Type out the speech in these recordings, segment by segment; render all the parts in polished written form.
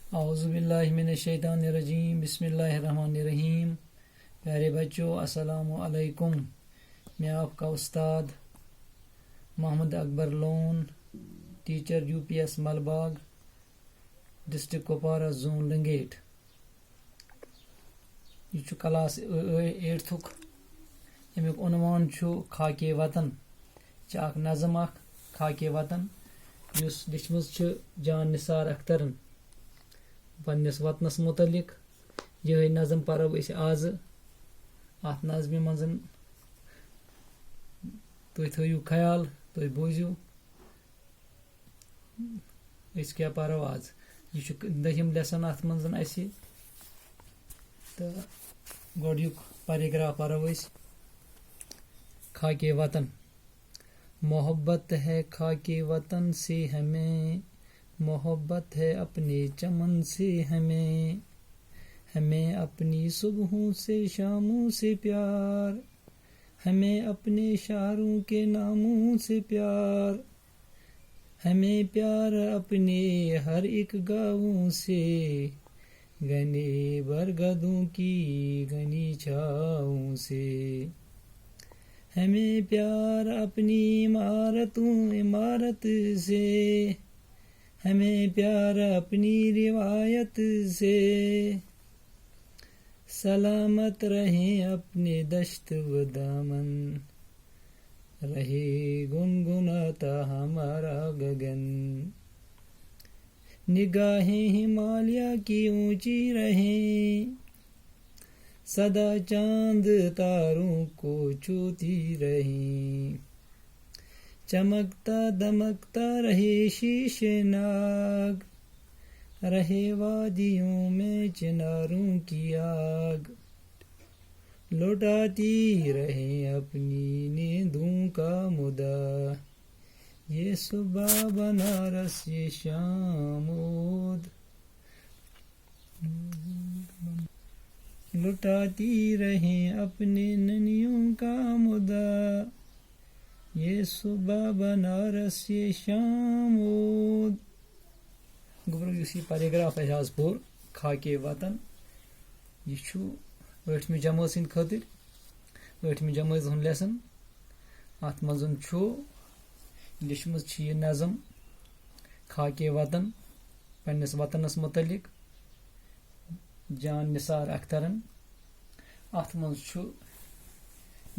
औज़ुबिल्लाहि मिनश्शैतानिर्रजीम बिस्मिल्लाहिर्रहमानिर्रहीम। प्यारे बच्चों, अस्सलामु अलैकुम। मैं आपका उस्ताद Mohammad Akbar Lone, teacher UPS Malbagh, district Kupwara, zone Langate. यह क्लास 8th अमुक उन्वान खाके वतन। नज़म खाके वतन लिखमज जान निसार अख्तरन पन्नस वतनस मुतलिक। यह नज़म परो आज अत नज़म मज तुम थो ख्याल, तुम बूझू क्या परो आज। यह 10th लेसन अत मज तो गोड़ पैराग्राफ परो खाके वतन। मोहब्बत है खाके वतन से हमें, मोहब्बत है अपने चमन से हमें, हमें अपनी सुबहों से शामों से प्यार, हमें अपने शारों के नामों से प्यार, हमें प्यार अपने हर एक गाँवों से, घने बरगदों की घनी छाओं से, हमें प्यार अपनी इमारत से, हमें प्यार अपनी रिवायत से, सलामत रहें अपने दश्त व दामन, रहे गुनगुनाता हमारा गगन, निगाहें हिमालय की ऊंची रहें, सदा चांद तारों को छूती रहें, चमकता दमकता रहे शीशेनाग, रहे वादियों में चिनारों की आग, लौटाती रहे अपनी नींदों का मुदा, ये सुबह बनारस ये शामोद, लुटाती रहे अपने ननियों का मुदा, ये सुबह बनारस ये शामोद। गोबर पैराग्राफ आज पोर खाके वतन। यह 8वीं जमात सद खतर 8वीं जमात हुन लेसन। अत मज लिखमज यह नज़म खाके वतन पन्नस वतनस मुतलिक जान निसार अख्तरन। अत मज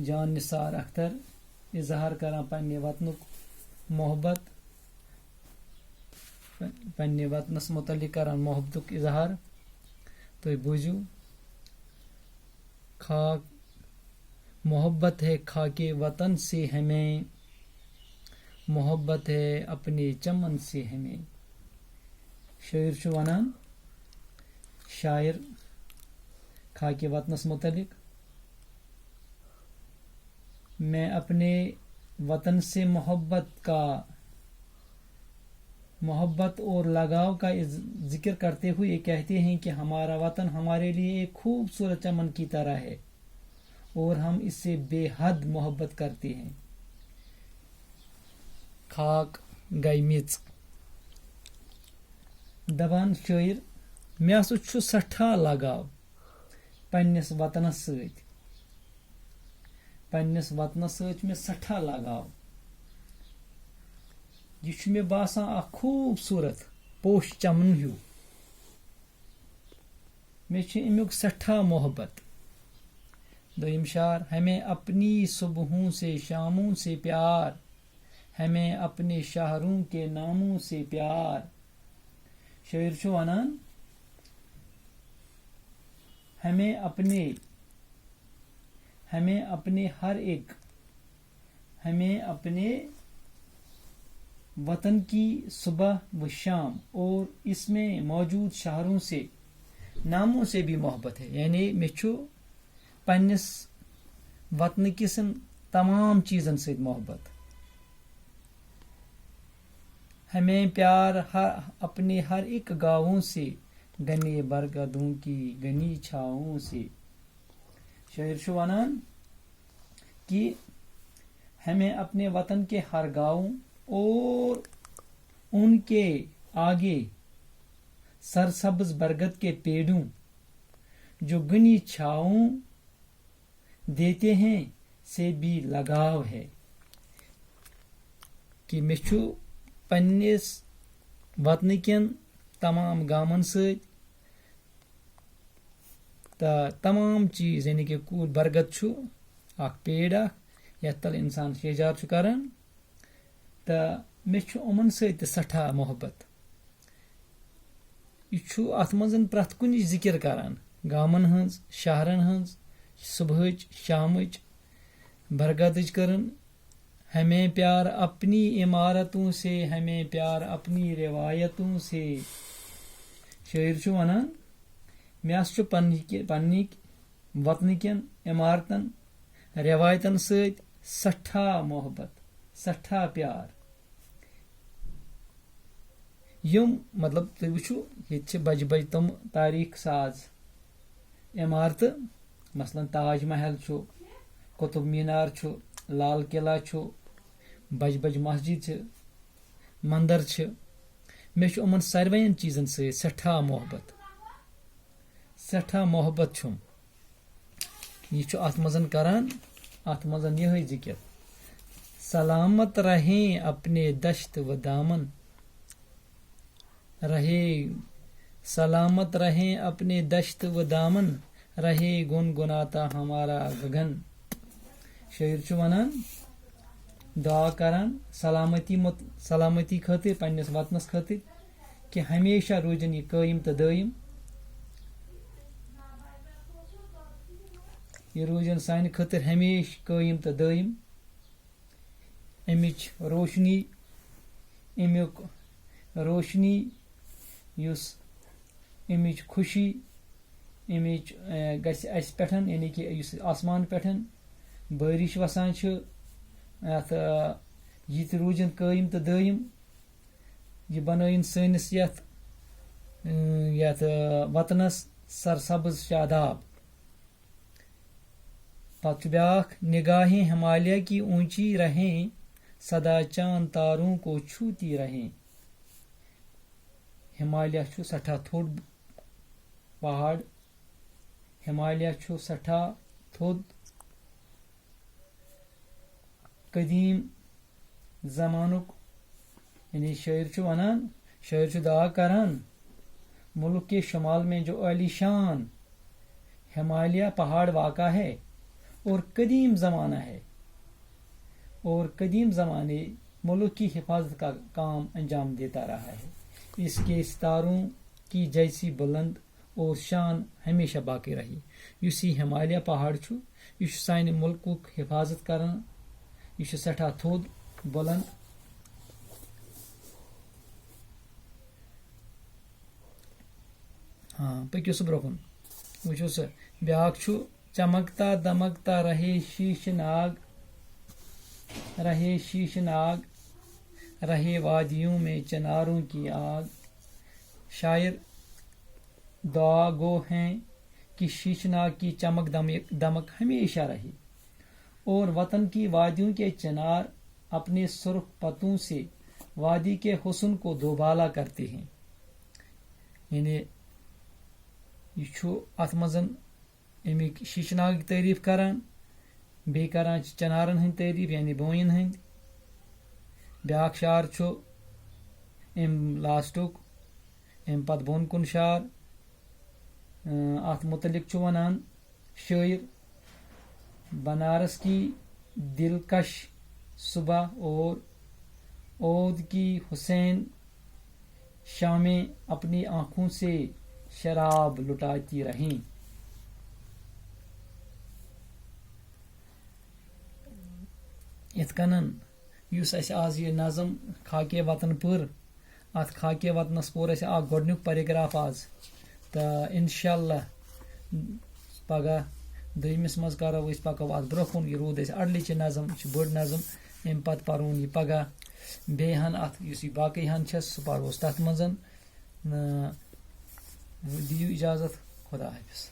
जान निसार अख्तर इजहार करान पन्ने वतनुक मोहब्बत, पन्ने वतनस मुतलिक करान मोहब्बतुक इजहार। तो बूझू खाक मोहब्बत है खाके वतन से हमें, मोहब्बत है अपने चमन से हमें। शायर वनान, शायर खाके वतनस मुतलिक, मैं अपने वतन से मोहब्बत और लगाव का जिक्र करते हुए कहते हैं कि हमारा वतन हमारे लिए एक खूबसूरत चमन की तरह है और हम इससे बेहद मोहब्बत करते हैं। खाक गई मिच दबान शायर, मे हसा छु सठा लगाव पन्नस वतनस सत, पन्नस वतनस सत मे सठा लगाव। यह मे बासान अ खूबसूरत पोश चमन हूँ, मे अमुक सठा मोहब्बत। दोयम शार, हमें अपनी सुबहों से शामों से प्यार, हमें अपने शहरों के नामों से प्यार। शायर वनान, हमें अपने वतन की सुबह व शाम और इसमें मौजूद शहरों से नामों से भी मोहब्बत है। यानी मे पन्नस वतन किसन तमाम चीज़न से मोहब्बत। हमें प्यार अपने हर एक गाँवों से, घने बरगदों की घनी छाओं से। शायर वनान कि हमें अपने वतन के हर गाँव और उनके आगे सरसब्ज बरगद के पेड़ों जो घनी छाओं देते हैं से भी लगाव है कि मे छु पन्निस वतन किन तमाम गामन सत तमाम चीज यानी कि कूल बरगद छु अख पेड़ यथ तल इंसान शेजार छु करन त मे छु उमन सत सठा मोहब्बत यह छु अथ मजन प्रथ कुन जिक्र करान गामन हंस शहरन हंस सुबहच शामच बरगदच करन हमें प्यार अपनी इमारतों से हमें प्यार अपनी रिवायतों से शायर छु वनान मे छु पन्नी वतन किन इमारतन रिवायतन सत सठा मोहब्बत सठा प्यार यम मतलब तुम वो ये बज बज तम तारीख साज इमारत मसलन ताज महल छु कुतुब मीनार छु लाल किला छु बज बज मस्जिद छ मंदिर छ मे छु उमन सारवेन चीजन से सठा मोहब्बत छुम यह छु अथ मजन करान अथ मजन यह जिक्र सलामत रहें अपने दश्त व दामन रहे सलामत रहें अपने दश्त व दामन रहे गुनगुनाता हमारा गगन शायर छु वनान दुआ करान सलामती खातिर पन्निस वतनस खातिर कि हमेशा रोजन यह कायम तो दायम यह रोजन सान खातिर हमेश कायम तो दायम अमिच रोशनी अमुक रोशनी युस अमिच खुशी अमिच गस अस पेठन यानी कि युस आसमान पेठन बारिश वसान छ अथ यह रोजन कायम तो दायम यह बनयन सैनिस यथ वतनस सरसब्ज शादाब पत ब्याख निगाहें हिमालय की ऊंची रहें सदा चांद तारों को छूती रहें हिमालय छु सठा थोड़ पहाड़ हिमालय छु सठा थोड़ कदीम जमानुक यानी शायर छु वनान शायर छु दुआ करान मुल्क के शुमाल में जो आलीशान हिमालय पहाड़ वाक़ा है और कदीम ज़माना है और कदीम ज़माने मुल्क की हिफाजत का काम अंजाम देता रहा है इसके सितारों की जैसी बुलंद और शान हमेशा बाकी रही युस हिमालय पहाड़ छु यह साने मुल्क हिफाजत करन यह सठा थोद बुलंद हाँ पक्यो सह ब्रोकन वो सह ब्याक छु चमकता दमकता रहे शीशनाग रहे वादियों में चनारों की आग शायर दुआ गो हैं कि शीशनाग की चमक दमक हमेशा रही और वतन की वादियों के चनार अपने सुर्ख पतों से वादी के हुस्न को दोबाला करते हैं यानी यह अथ मजन अमिक शीशनाग तारीफ करान बे करान चनारन हंद तारीफ यानी बोयन हंद ब्याक शार छु अम लास्टुक अम पत बोन कुन शार अथ मुतलिक छु वनान शायर बनारस की दिलकश सुबह और ओद की हुसैन शामें अपनी आंखों से शराब लुटाती रहीं इत कनन युस अस आज यह नज़म खाके वतन पर अत खाके वतनस पोर अस आ गोडनुक पैराग्राफ आज तो इंशाअल्लाह पगह दोयमिस मज करो अस पको अत ब्रोकुन यह रूद अस अडलिच नज़म बड़ नज़म अम पत परोन यह पगह बे हन अत युस यह बाकी हन सह परोस तथ मजन दियो इजाजत खुदा हाफिज।